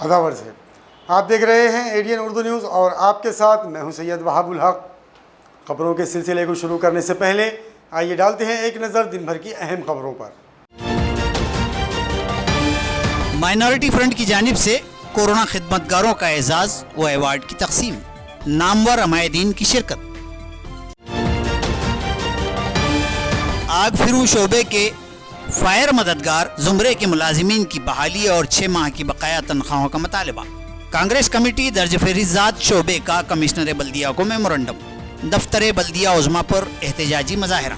खुदावर्ज है। आप देख रहे हैं एडीएन उर्दू न्यूज़ और आपके साथ मैं हूं सैयद वहाबुल हक। खबरों के सिलसिले को शुरू करने से पहले आइए डालते हैं एक नज़र दिन भर की अहम खबरों पर। माइनॉरिटी फ्रंट की जानिब से कोरोना खिदमतगारों का एजाज व अवार्ड की तकसीम, नामवर अमायदीन की शिरकत। आग फिरू शोबे के फायर मददगार जुमरे के मुलाजिमीन की बहाली और 6 माह की बकाया तनख्वाहों का मुतालबा। कांग्रेस कमेटी दर्ज फहरिस्त शोबे का कमिश्नर बल्दिया को मेमोरेंडम। दफ्तर बल्दिया उज़्मा पर एहतजाजी मुजाहरा।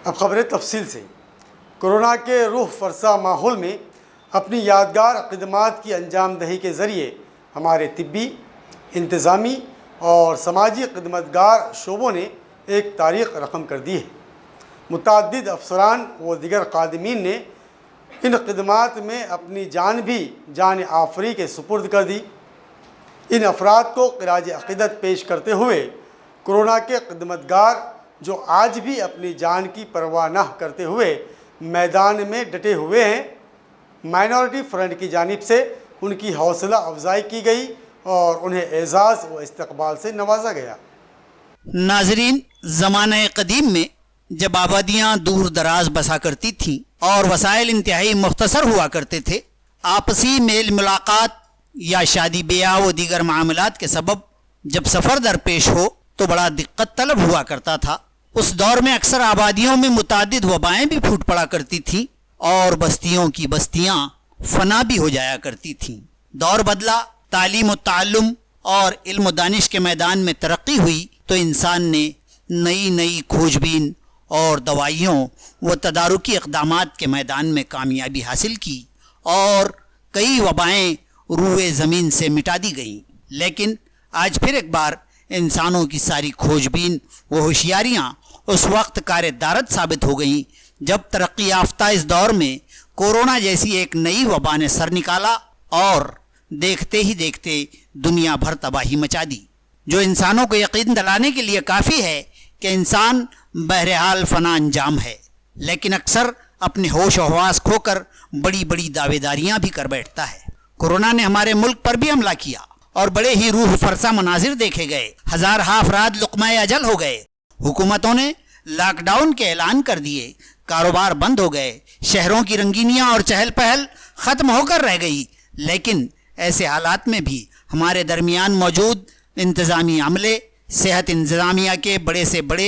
अब खबरें तफसील से। कोरोना के रूह फरसा माहौल में अपनी यादगार खिदमात की अंजाम दही के ज़रिए हमारे तिब्बी, इंतज़ामी और समाजी खिदमतगार शोबों ने एक तारीख़ रकम कर दी है। मुतअद्दिद अफसरान व दिगर खादिमीन ने इन खिदमात में अपनी जान भी जान आफरी के सुपुर्द कर दी। इन अफराद को ख़िराज अक़ीदत पेश करते हुए कोरोना के खिदमतगार जो आज भी अपनी जान की परवाह न करते हुए मैदान में डटे हुए हैं, माइनॉरिटी फ्रंट की जानिब से उनकी हौसला अफजाई की गई और उन्हें एजाज़ व इस्तकबाल से नवाजा गया। नाजरीन, ज़माने क़दीम में जब आबादियाँ दूर दराज बसा करती थीं और वसाइल इंतहाई मुख्तसर हुआ करते थे, आपसी मेल मुलाकात या शादी ब्याह व दीगर मामलात के सबब जब सफ़र दरपेश हो तो बड़ा दिक्कत तलब हुआ करता था। उस दौर में अक्सर आबादियों में मुतादिद वबाएँ भी फूट पड़ा करती थीं और बस्तियों की बस्तियाँ फना भी हो जाया करती थीं। दौर बदला, तालीम व ताल्लुम और इल्म दानिश के मैदान में तरक्की हुई तो इंसान ने नई नई खोजबीन और दवाइयों व तदारुकी इक़दामात के मैदान में कामयाबी हासिल की और कई वबाएँ रूए ज़मीन से मिटा दी गईं। लेकिन आज फिर एक बार इंसानों की सारी खोजबीन व होशियारियाँ उस वक्त कार दारद साबित हो गईं जब तरक्की याफ्ता इस दौर में कोरोना जैसी एक नई वबा ने सर निकाला और देखते ही देखते दुनिया भर तबाही मचा दी, जो इंसानों को यकीन दिलाने के लिए काफ़ी है कि इंसान बहरहाल फना अंजाम है, लेकिन अक्सर अपने होश और हवास खोकर बड़ी बड़ी दावेदारियां भी कर बैठता है। कोरोना ने हमारे मुल्क पर भी हमला किया और बड़े ही रूह फरसा मनाजिर देखे गए। हज़ार अफराद लुक़मा अजल हो गए। हुकूमतों ने लॉकडाउन के ऐलान कर दिए, कारोबार बंद हो गए, शहरों की रंगीनियाँ और चहल पहल ख़त्म होकर रह गई। लेकिन ऐसे हालात में भी हमारे दरमियान मौजूद इंतज़ामी अमले, सेहत इंतज़ामिया के बड़े से बड़े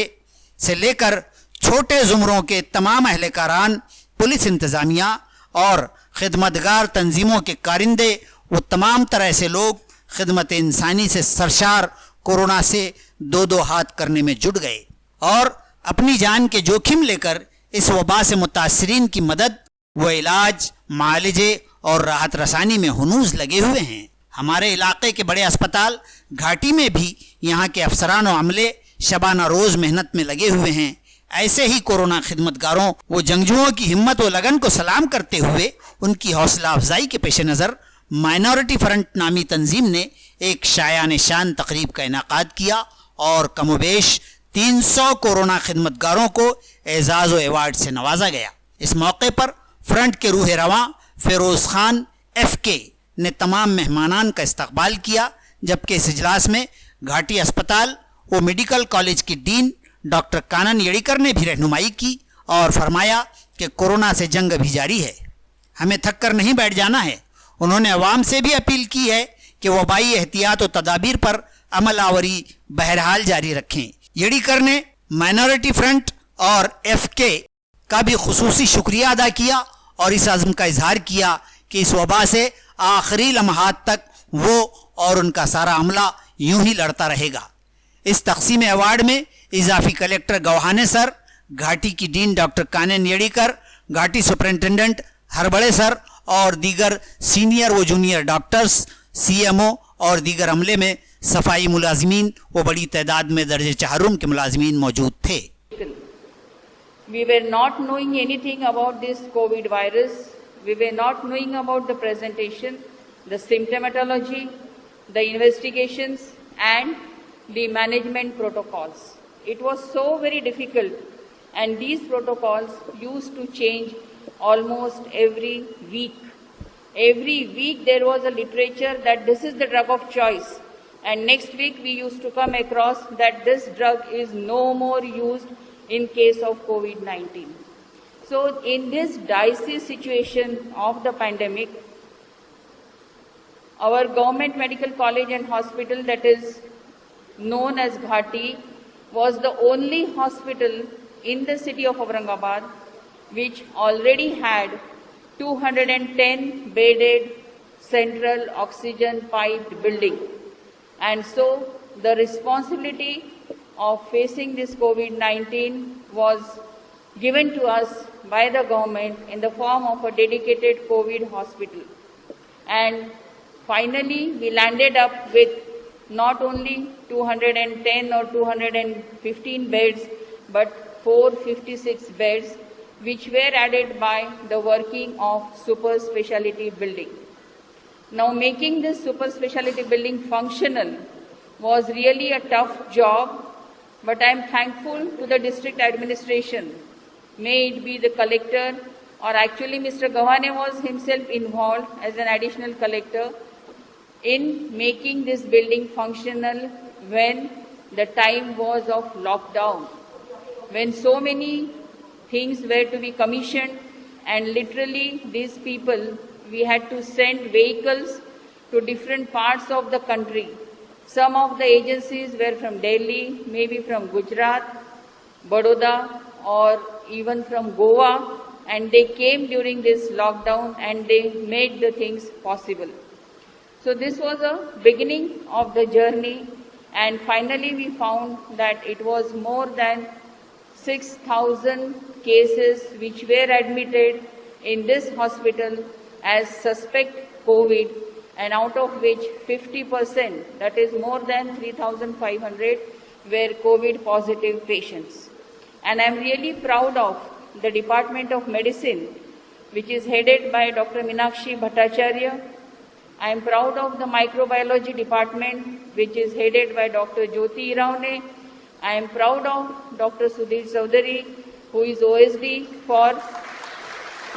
से लेकर छोटे ज़ुमरों के तमाम अहलकारान, पुलिस इंतज़ामिया और खिदमतगार तंजीमों के कारिंदे वो तमाम तरह से लोग खिदमत इंसानी से सरशार कोरोना से दो दो हाथ करने में जुट गए और अपनी जान के जोखिम लेकर इस वबा से मुतासरीन की मदद व इलाज, मालिजे और राहत रसानी में हुनूस लगे हुए हैं। हमारे इलाके के बड़े अस्पताल घाटी में भी यहाँ के अफसरान और अमले शबाना रोज़ मेहनत में लगे हुए हैं। ऐसे ही कोरोना खिदमतगारों व जंगजुओं की हिम्मत व लगन को सलाम करते हुए उनकी हौसला अफजाई के पेश नज़र माइनॉरिटी फ्रंट नामी तंजीम ने एक शायान शान तकरीब का इनाकाद किया और कमोबेश 300 कोरोना खिदमतगारों को एजाज़ व अवार्ड से नवाजा गया। इस मौके पर फ्रंट के रूह रवां फ़िरोज़ खान FK ने तमाम मेहमानान का इस्तकबाल किया, जबकि इस इजलास में घाटी अस्पताल व मेडिकल कॉलेज की डीन डॉक्टर कानन येड़ीकर ने भी रहनुमाई की और फरमाया कि कोरोना से जंग अभी जारी है, हमें थक कर नहीं बैठ जाना है। उन्होंने अवाम से भी अपील की है कि वबाई एहतियात व तदाबीर पर अमल आवरी बहरहाल जारी रखें। येड़ीकर ने माइनॉरिटी फ्रंट और FK का भी खुसूसी शुक्रिया अदा किया और इस अज़्म का इजहार किया कि इस वबा से आखिरी लम्हात तक वो और उनका सारा अमला यूं ही लड़ता रहेगा। इस तकसीम अवार्ड में इजाफी कलेक्टर गौहाने सर, घाटी की डीन डॉक्टर कानन येड़ीकर, घाटी सुपरिंटेंडेंट हरबड़े सर और दीगर सीनियर व जूनियर डॉक्टर्स, CMO और दीगर अमले में सफाई मुलाजिमीन व बड़ी तादाद में दर्जे चहारुम के मुलाजिमीन मौजूद थे। We were not knowing anything about this COVID virus. We were not knowing about the presentation, the symptomatology, the investigations and the management protocols. It was so very difficult, and these protocols used to change almost every week. Every week there was a literature that this is the drug of choice. And next week we used to come across that this drug is no more used in case of COVID-19. So in this dicey situation of the pandemic, our government medical college and hospital, that is known as Ghati, was the only hospital in the city of Aurangabad which already had 210 bedded central oxygen piped building. And so the responsibility of facing this COVID-19 was given to us by the government in the form of a dedicated COVID hospital. And finally, we landed up with not only 210 or 215 beds, but 456 beds, which were added by the working of super speciality building. Now, making this super speciality building functional was really a tough job, but I am thankful to the district administration, may it be the collector, or actually Mr. Gawane was himself involved as an additional collector in making this building functional when the time was of lockdown, when so many things were to be commissioned, and literally these people, we had to send vehicles to different parts of the country. Some of the agencies were from Delhi, maybe from Gujarat, Baroda, or even from Goa, and they came during this lockdown and they made the things possible. So this was a beginning of the journey, and finally we found that it was more than 6,000 cases which were admitted in this hospital as suspect COVID, and out of which 50%, that is more than 3,500, were COVID positive patients. And I am really proud of the Department of Medicine, which is headed by Dr. Meenakshi Bhattacharya. I am proud of the Microbiology Department, which is headed by Dr. Jyoti Iraune. I am proud of Dr. Sudhir Chaudhary, who is OSD for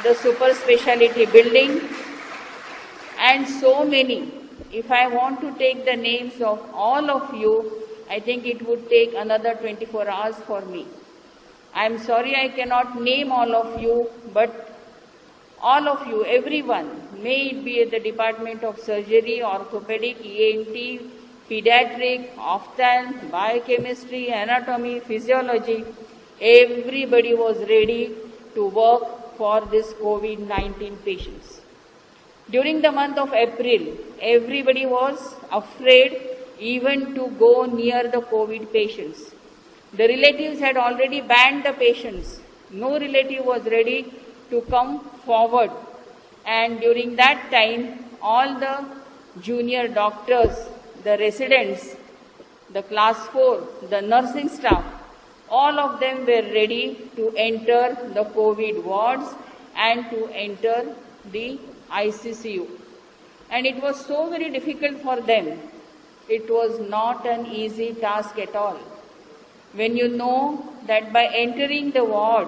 the super speciality building, and so many. If I want to take the names of all of you, I think it would take another 24 hours for me. I am sorry I cannot name all of you, but all of you, everyone, may it be at the Department of Surgery, Orthopedic, ENT, Pediatric, Ophthalm, Biochemistry, Anatomy, Physiology, everybody was ready to work for this COVID-19 patients. During the month of April, everybody was afraid even to go near the COVID patients. The relatives had already banned the patients. No relative was ready to come forward. And during that time, all the junior doctors, the residents, the class 4, the nursing staff, all of them were ready to enter the COVID wards and to enter the ICCU. And it was so very difficult for them. It was not an easy task at all. When you know that by entering the ward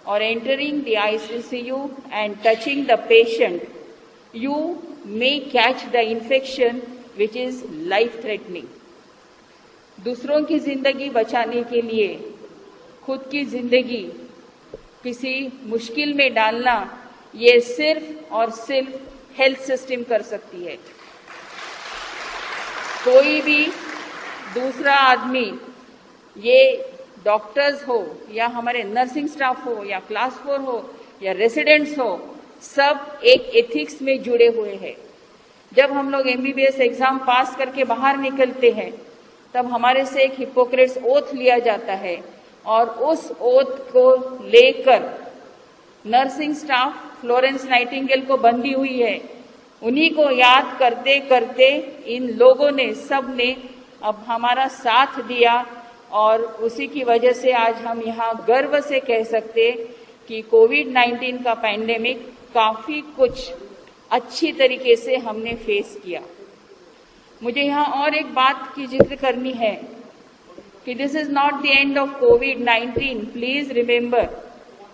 or entering the ICCU and touching the patient, you may catch the infection which is life-threatening. दूसरों की जिंदगी बचाने के लिए खुद की जिंदगी किसी मुश्किल में डालना, ये सिर्फ और सिर्फ हेल्थ सिस्टम कर सकती है। कोई भी दूसरा आदमी, ये डॉक्टर्स हो या हमारे नर्सिंग स्टाफ हो या क्लास 4 हो या रेसिडेंट्स हो, सब एक एथिक्स में जुड़े हुए हैं। जब हम लोग MBBS एग्जाम पास करके बाहर निकलते हैं, तब हमारे से एक हिपोक्रेट्स ओथ लिया जाता है, और उस ओथ को लेकर नर्सिंग स्टाफ फ्लोरेंस नाइटिंगेल को बंधी हुई है। उन्हीं को याद करते करते इन लोगों ने, सब ने अब हमारा साथ दिया, और उसी की वजह से आज हम यहाँ गर्व से कह सकते कि कोविड-19 का पैंडेमिक काफी कुछ अच्छी तरीके से हमने फेस किया। मुझे यहाँ और एक बात की जिक्र करनी है कि this is not the end of covid. Please remember,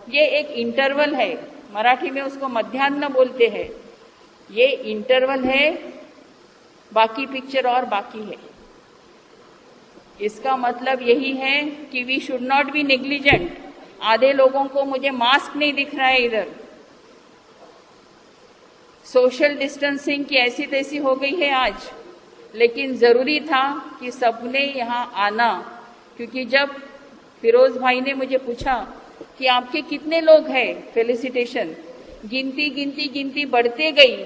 ये एक इंटरवल है, मराठी में उसको मध्याह्न बोलते हैं। ये इंटरवल है, बाकी पिक्चर और बाकी है। इसका मतलब यही है कि we should not be negligent. आधे लोगों को मुझे मास्क नहीं दिख रहा है इधर। सोशल डिस्टेंसिंग की ऐसी तैसी हो गई है आज, लेकिन जरूरी था कि सबने यहाँ आना, क्योंकि जब फिरोज भाई ने मुझे पूछा कि आपके कितने लोग हैं फेलिसिटेशन, गिनती बढ़ते गई।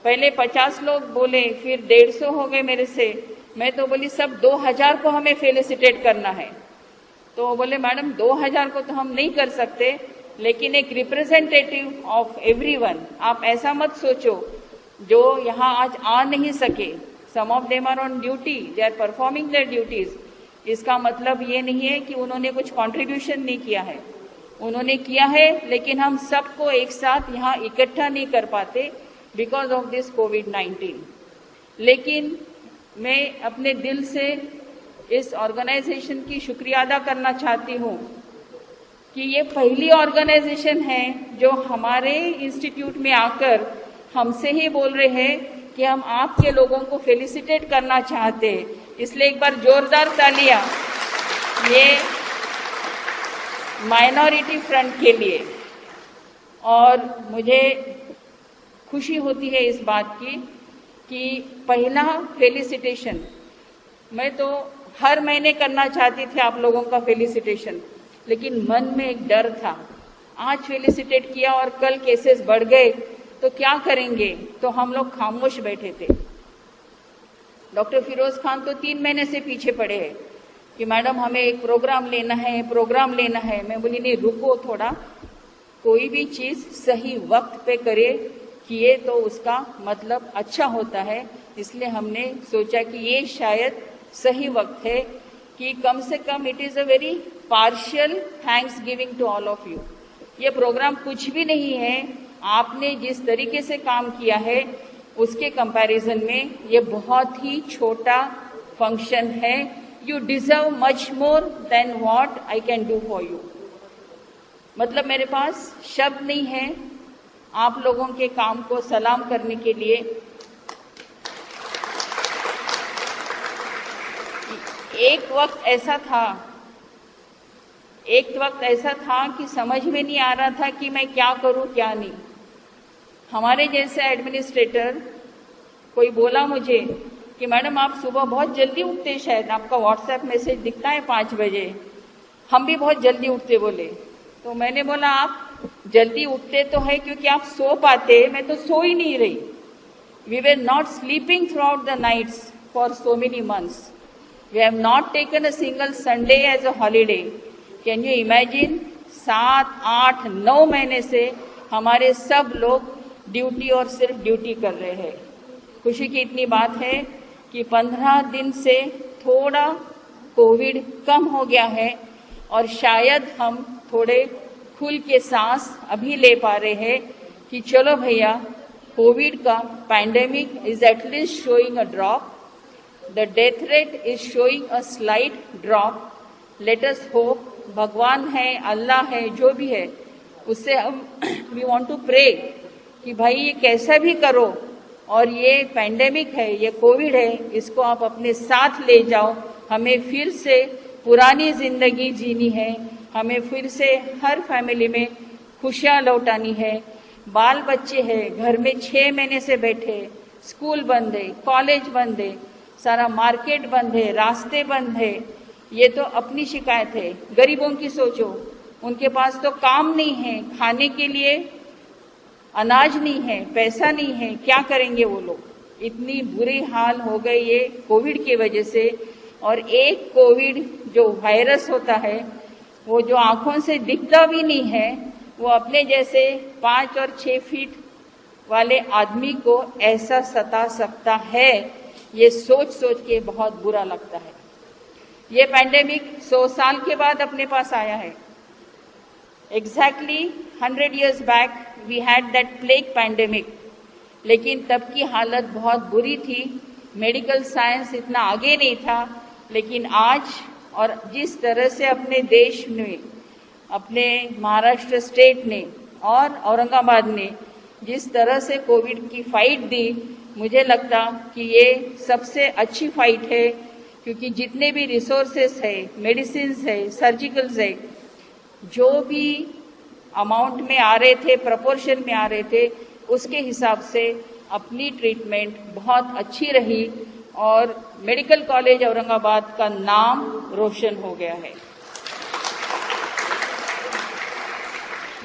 पहले 50 लोग बोले, फिर 150 हो गए मेरे से। मैं तो बोली सब 2000 को हमें फेलिसिटेट करना है। तो वो बोले मैडम 2000 को तो हम नहीं कर सकते, लेकिन एक रिप्रेजेंटेटिव ऑफ एवरीवन, आप ऐसा मत सोचो जो यहाँ आज आ नहीं सके। Some of them are on duty, they are performing their duties. इसका मतलब ये नहीं है कि उन्होंने कुछ कंट्रीब्यूशन नहीं किया है, उन्होंने किया है, लेकिन हम सबको एक साथ यहाँ इकट्ठा नहीं कर पाते बिकॉज ऑफ दिस कोविड-19। लेकिन मैं अपने दिल से इस ऑर्गेनाइजेशन की शुक्रिया अदा करना चाहती हूँ कि ये पहली ऑर्गेनाइजेशन है जो हमारे इंस्टीट्यूट में आकर हमसे ही बोल रहे हैं कि हम आपके लोगों को फेलिसिटेट करना चाहते हैं। इसलिए एक बार जोरदार तालियां ये माइनॉरिटी फ्रंट के लिए। और मुझे खुशी होती है इस बात की कि पहला फेलिसिटेशन मैं तो हर महीने करना चाहती थी आप लोगों का फेलिसिटेशन, लेकिन मन में एक डर था। आज फेलिसिटेट किया और कल केसेस बढ़ गए तो क्या करेंगे, तो हम लोग खामोश बैठे थे। डॉक्टर फिरोज खान तो 3 महीने से पीछे पड़े हैं कि मैडम हमें एक प्रोग्राम लेना है। मैं बोली नहीं, रुको थोड़ा, कोई भी चीज सही वक्त पे किए तो उसका मतलब अच्छा होता है। इसलिए हमने सोचा कि ये शायद सही वक्त है कि कम से कम it is a very partial thanks giving to all of you. ये प्रोग्राम कुछ भी नहीं है, आपने जिस तरीके से काम किया है उसके कंपैरिजन में ये बहुत ही छोटा फंक्शन है। You deserve much more than what I can do for you. मतलब मेरे पास शब्द नहीं है आप लोगों के काम को सलाम करने के लिए। एक वक्त ऐसा था कि समझ में नहीं आ रहा था कि मैं क्या करूं क्या नहीं। हमारे जैसे एडमिनिस्ट्रेटर कोई बोला मुझे कि मैडम आप सुबह बहुत जल्दी उठते, शायद आपका व्हाट्सएप मैसेज दिखता है 5 बजे, हम भी बहुत जल्दी उठते बोले। तो मैंने बोला आप जल्दी उठते तो है क्योंकि आप सो पाते, मैं तो सो ही नहीं रही। We were not sleeping throughout the nights for so many months. We have not taken a single Sunday as a holiday. Can you imagine, 7, 8, 9 महीने से हमारे सब लोग ड्यूटी और सिर्फ ड्यूटी कर रहे हैं। खुशी की इतनी बात है कि 15 दिन से थोड़ा कोविड कम हो गया है और शायद हम थोड़े खुल के सांस अभी ले पा रहे हैं कि चलो भैया, कोविड का pandemic is at least showing a drop, the death rate is showing a slight drop. Let us hope, भगवान है, अल्लाह है, जो भी है, उससे हम वी वांट टू प्रे कि भाई ये कैसा भी करो और ये पैंडेमिक है, ये कोविड है, इसको आप अपने साथ ले जाओ। हमें फिर से पुरानी जिंदगी जीनी है, हमें फिर से हर फैमिली में खुशियाँ लौटानी है। बाल बच्चे हैं घर में 6 महीने से बैठे, स्कूल बंद है, कॉलेज बंद है, सारा मार्केट बंद है, रास्ते बंद है। ये तो अपनी शिकायत है। गरीबों की सोचो, उनके पास तो काम नहीं है, खाने के लिए अनाज नहीं है, पैसा नहीं है, क्या करेंगे वो लोग। इतनी बुरी हाल हो गई ये कोविड की वजह से। और एक कोविड जो वायरस होता है वो जो आंखों से दिखता भी नहीं है, वो अपने जैसे 5 और 6 फीट वाले आदमी को ऐसा सता सकता है, ये सोच सोच के बहुत बुरा लगता है। ये पैंडेमिक 100 साल के बाद अपने पास आया है। Exactly 100 years back we had that plague pandemic, लेकिन तब की हालत बहुत बुरी थी, मेडिकल साइंस इतना आगे नहीं था। लेकिन आज और जिस तरह से अपने देश में, अपने महाराष्ट्र स्टेट ने और औरंगाबाद ने जिस तरह से कोविड की फाइट दी, मुझे लगता कि ये सबसे अच्छी फाइट है, क्योंकि जितने भी रिसोर्सेस है, मेडिसिन है, सर्जिकल्स है, जो भी अमाउंट में आ रहे थे, प्रोपोर्शन में आ रहे थे, उसके हिसाब से अपनी ट्रीटमेंट बहुत अच्छी रही और मेडिकल कॉलेज औरंगाबाद का नाम रोशन हो गया है।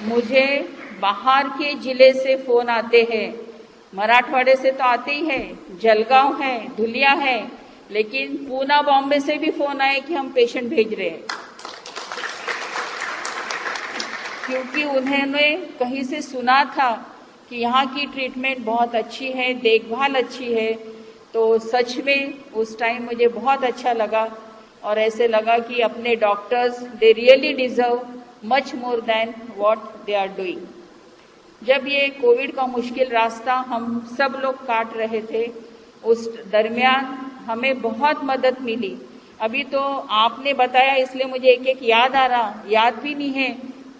मुझे बाहर के जिले से फोन आते हैं, मराठवाड़े से तो आते ही हैं, जलगांव है, धुलिया है, लेकिन पूना बॉम्बे से भी फोन आए कि हम पेशेंट भेज रहे हैं, क्योंकि उन्होंने कहीं से सुना था कि यहाँ की ट्रीटमेंट बहुत अच्छी है, देखभाल अच्छी है। तो सच में उस टाइम मुझे बहुत अच्छा लगा और ऐसे लगा कि अपने doctors, they really deserve much more than what they are doing. जब ये कोविड का मुश्किल रास्ता हम सब लोग काट रहे थे, उस दरमियान हमें बहुत मदद मिली। अभी तो आपने बताया इसलिए मुझे एक एक याद भी नहीं है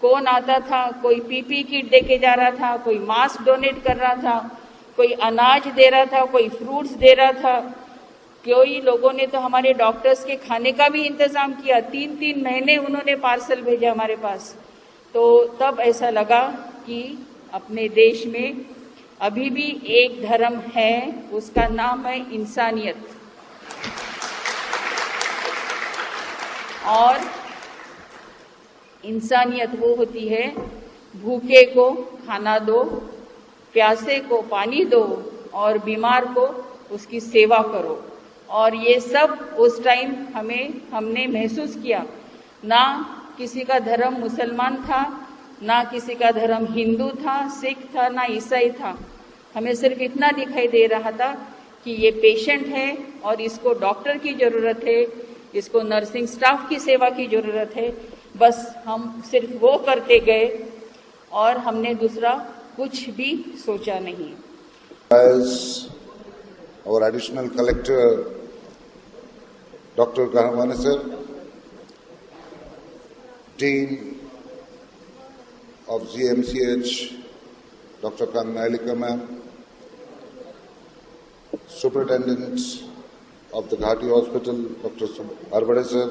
कौन आता था। कोई पीपी किट दे के जा रहा था, कोई मास्क डोनेट कर रहा था, कोई अनाज दे रहा था, कोई फ्रूट्स दे रहा था, कोई लोगों ने तो हमारे डॉक्टर्स के खाने का भी इंतजाम किया। 3-3 महीने उन्होंने पार्सल भेजा हमारे पास। तो तब ऐसा लगा कि अपने देश में अभी भी एक धर्म है, उसका नाम है इंसानियत। और इंसानियत वो होती है, भूखे को खाना दो, प्यासे को पानी दो और बीमार को उसकी सेवा करो। और ये सब उस टाइम हमने महसूस किया। ना किसी का धर्म मुसलमान था, ना किसी का धर्म हिंदू था, सिख था, ना ईसाई था। हमें सिर्फ इतना दिखाई दे रहा था कि ये पेशेंट है और इसको डॉक्टर की जरूरत है, इसको नर्सिंग स्टाफ की सेवा की जरूरत है। बस हम सिर्फ वो करते गए और हमने दूसरा कुछ भी सोचा नहीं। As our additional collector, Dr. Gahamane sir, Dean of GMCH, Dr. Kannalika ma'am, Superintendent of the Ghati Hospital, Dr. Arbade sir,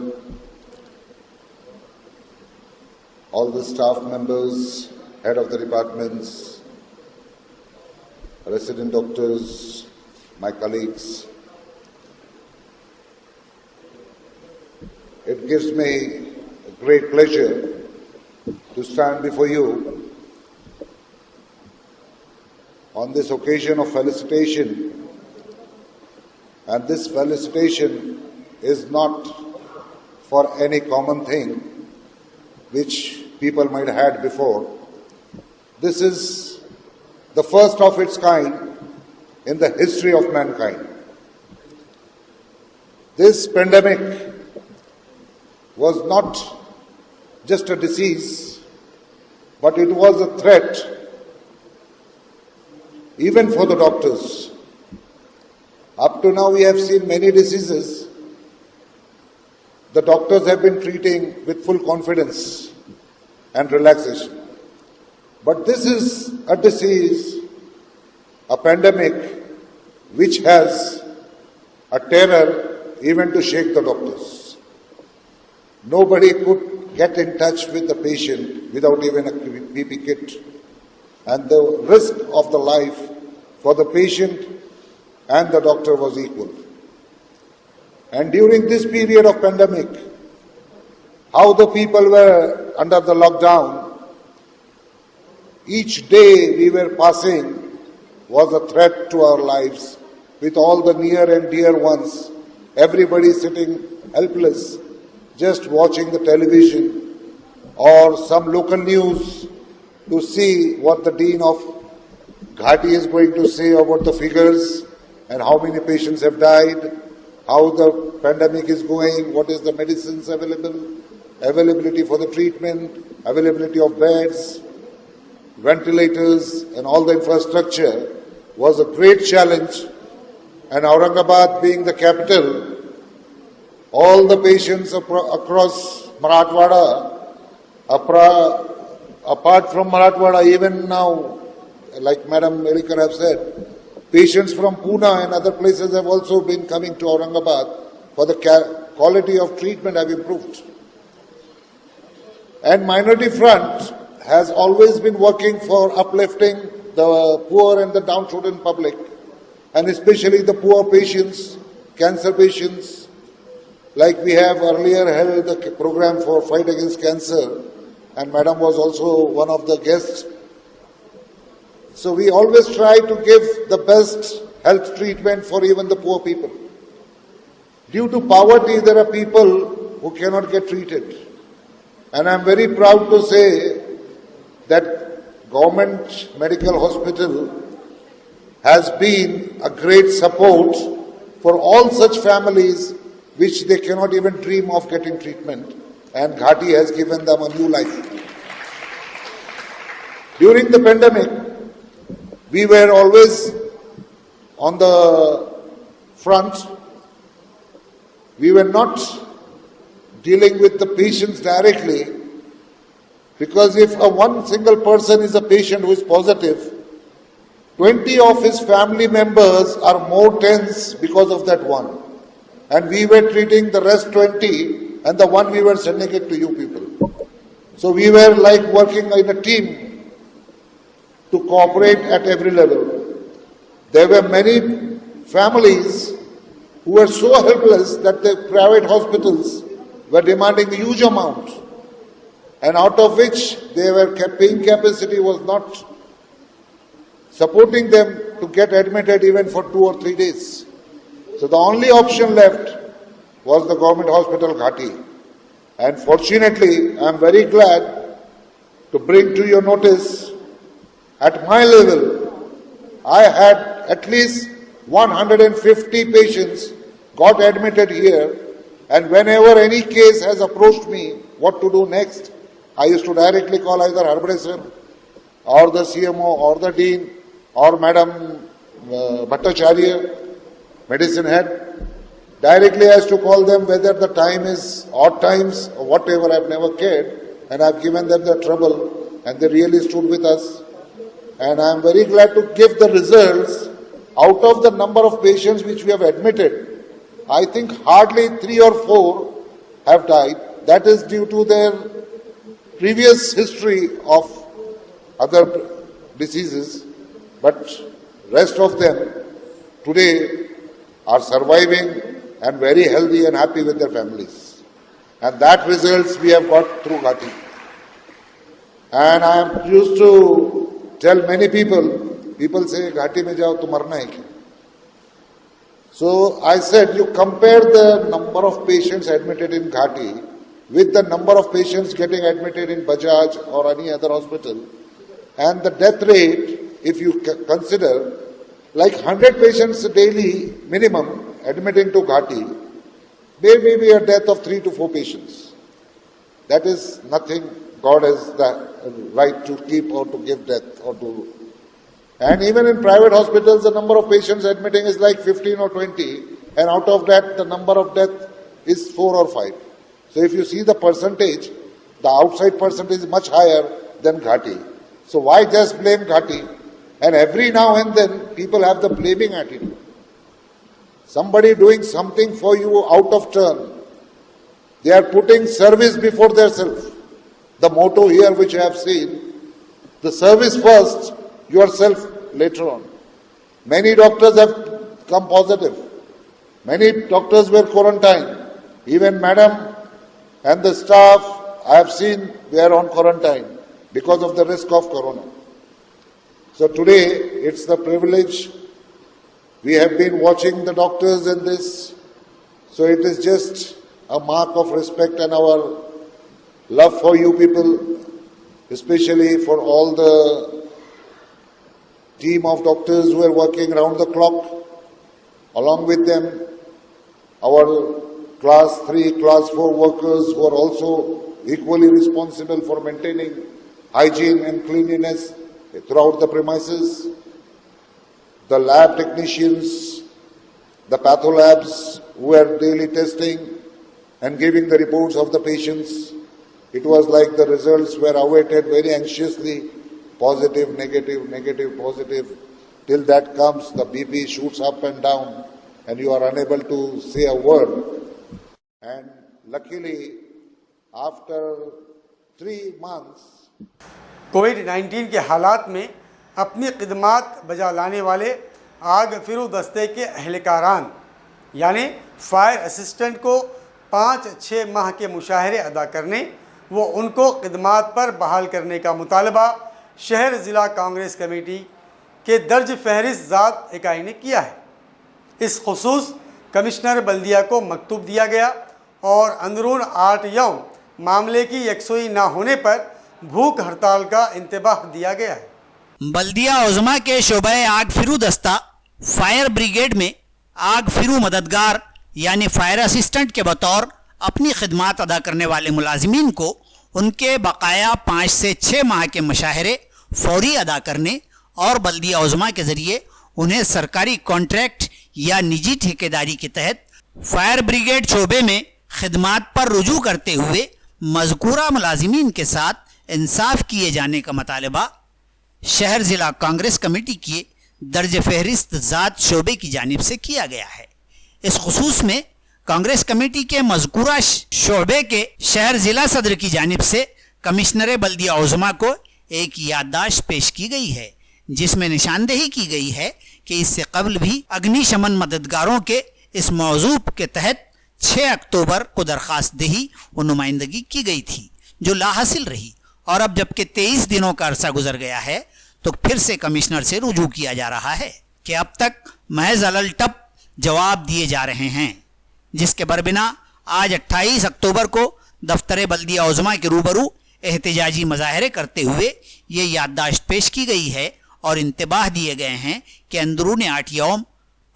all the staff members, head of the departments, resident doctors, my colleagues. It gives me a great pleasure to stand before you on this occasion of felicitation, and this felicitation is not for any common thing which people might have had before. This is the first of its kind in the history of mankind. This pandemic was not just a disease, but it was a threat even for the doctors. Up to now we have seen many diseases the doctors have been treating with full confidence and relaxation. But this is a disease, a pandemic, which has a terror even to shake the doctors. Nobody could get in touch with the patient without even a PP kit. And the risk of the life for the patient and the doctor was equal. And during this period of pandemic, how the people were under the lockdown, each day we were passing was a threat to our lives, with all the near and dear ones, everybody sitting helpless, just watching the television or some local news to see what the Dean of Ghati is going to say about the figures and how many patients have died, how the pandemic is going, what is the medicines available, availability for the treatment, availability of beds, ventilators and all the infrastructure was a great challenge. And Aurangabad being the capital, all the patients across Marathwada, apart from Marathwada, even now like Madam Elikar have said, patients from Pune and other places have also been coming to Aurangabad for the quality of treatment have improved. And Minority Front has always been working for uplifting the poor and the downtrodden public, and especially the poor patients, cancer patients. Like we have earlier held the program for fight against cancer, and Madam was also one of the guests. So we always try to give the best health treatment for even the poor people. Due to poverty, there are people who cannot get treated. And I am very proud to say that Government Medical Hospital has been a great support for all such families which they cannot even dream of getting treatment. And Ghati has given them a new life. During the pandemic, we were always on the front. We were not dealing with the patients directly, because if one single person is a patient who is positive, 20 of his family members are more tense because of that one. And we were treating the rest 20, and the one we were sending it to you people. So we were like working in a team to cooperate at every level. There were many families who were so helpless that the private hospitals were demanding a huge amount, and out of which their paying capacity was not supporting them to get admitted even for 2 or 3 days. So the only option left was the government hospital Ghati. And fortunately, I am very glad to bring to your notice, at my level, I had at least 150 patients got admitted here, and whenever any case has approached me what to do next, I used to directly call either Harbade sir or the CMO or the Dean or Madam Bhattacharya, medicine head. Directly I used to call them whether the time is odd times or whatever. I've never cared, and I've given them the trouble, and they really stood with us. And I'm very glad to give the results. Out of the number of patients which we have admitted, I think hardly 3 or 4 have died. That is due to their previous history of other diseases, but rest of them today are surviving and very healthy and happy with their families. And that results we have got through Ghati. And I am used to tell many people say, Ghati mein jao to marna hai kya? So I said, you compare the number of patients admitted in Ghati with the number of patients getting admitted in Bajaj or any other hospital, and the death rate, if you consider, like 100 patients daily minimum admitting to Ghati, there may be a death of 3 to 4 patients. That is nothing God has the right to keep or to give death or to. And even in private hospitals, the number of patients admitting is like 15 or 20, and out of that, the number of death is 4 or 5. So if you see the percentage, the outside percentage is much higher than Ghati. So why just blame Ghati? And every now and then, people have the blaming attitude. Somebody doing something for you out of turn, they are putting service before their self. The motto here which I have seen, the service first, yourself later on. Many doctors have come positive. Many doctors were quarantined. Even Madam and the staff I have seen were on quarantine because of the risk of corona. So today it's the privilege. We have been watching the doctors in this. So it is just a mark of respect and our love for you people, especially for all the team of doctors who are working round the clock. Along with them, our class 3, class 4 workers who are also equally responsible for maintaining hygiene and cleanliness throughout the premises. The lab technicians, the patholabs who are daily testing and giving the reports of the patients. It was like the results were awaited very anxiously positive, negative, negative, positive. Till that comes, the BP shoots up and down and you are unable to say a word. And luckily, after 3 months, कोविड-19 के हालात में अपनी खिदमात बजा लाने वाले आग फिरू दस्ते के अहलकारान यानी फायर असिस्टेंट को 5-6 माह के मुशाहरे अदा करने व उनको खिदमात पर बहाल करने का मुतालबा शहर ज़िला कांग्रेस कमेटी के दर्ज फहरिस्त ज़ात इकाई ने किया है। इस खुसूस कमिश्नर बल्दिया को मकतूब दिया गया और अंदरून 8 यौम मामले की यकसुई ना होने पर भूख हड़ताल का इंतबाह दिया गया है। बल्दिया उज़्मा के शोबे आग फिरू दस्ता फायर ब्रिगेड में आग फिरू मददगार यानी फायर असिस्टेंट के बतौर अपनी खिदमात अदा करने वाले मुलाजिमीन को उनके बकाया 5 से 6 माह के मुशाहरे फौरी अदा करने और बल्दिया उज़्मा के ज़रिए उन्हें सरकारी कॉन्ट्रैक्ट या निजी ठेकेदारी के तहत फायर ब्रिगेड शोबे में खिदमात पर रुजू करते हुए मज़कूरा मुलाजिमीन के साथ इंसाफ किए जाने का मुतालबा शहर ज़िला कांग्रेस कमेटी के दर्ज फहरिस्त ज़ात शोबे की जानिब से किया गया है। इस खुसूस में कांग्रेस कमेटी के मज़कूरा शोबे के शहर ज़िला सदर की जानिब से कमिश्नर बल्दिया उज़्मा को एक याददाश्त पेश की गई है, जिसमें निशानदेही की गई है कि इससे कबल भी अग्निशमन मददगारों के इस मौजू के तहत 6 अक्टूबर को दरख्वास्त दही व नुमाइंदगी की गई थी, जो लाहासिल रही और अब जबकि 23 दिनों का अरसा गुजर गया है तो फिर से कमिश्नर से रुजू किया जा रहा है कि अब तक महज अलटप जवाब दिए जा रहे हैं, जिसके बरबिना आज 28 अक्टूबर को दफ्तर बल्दिया उज़्मा के रूबरू एहतजाजी मुजाहरे करते हुए ये याददाश्त पेश की गई है और इंतबाह दिए गए हैं कि अंदरून 8 यौम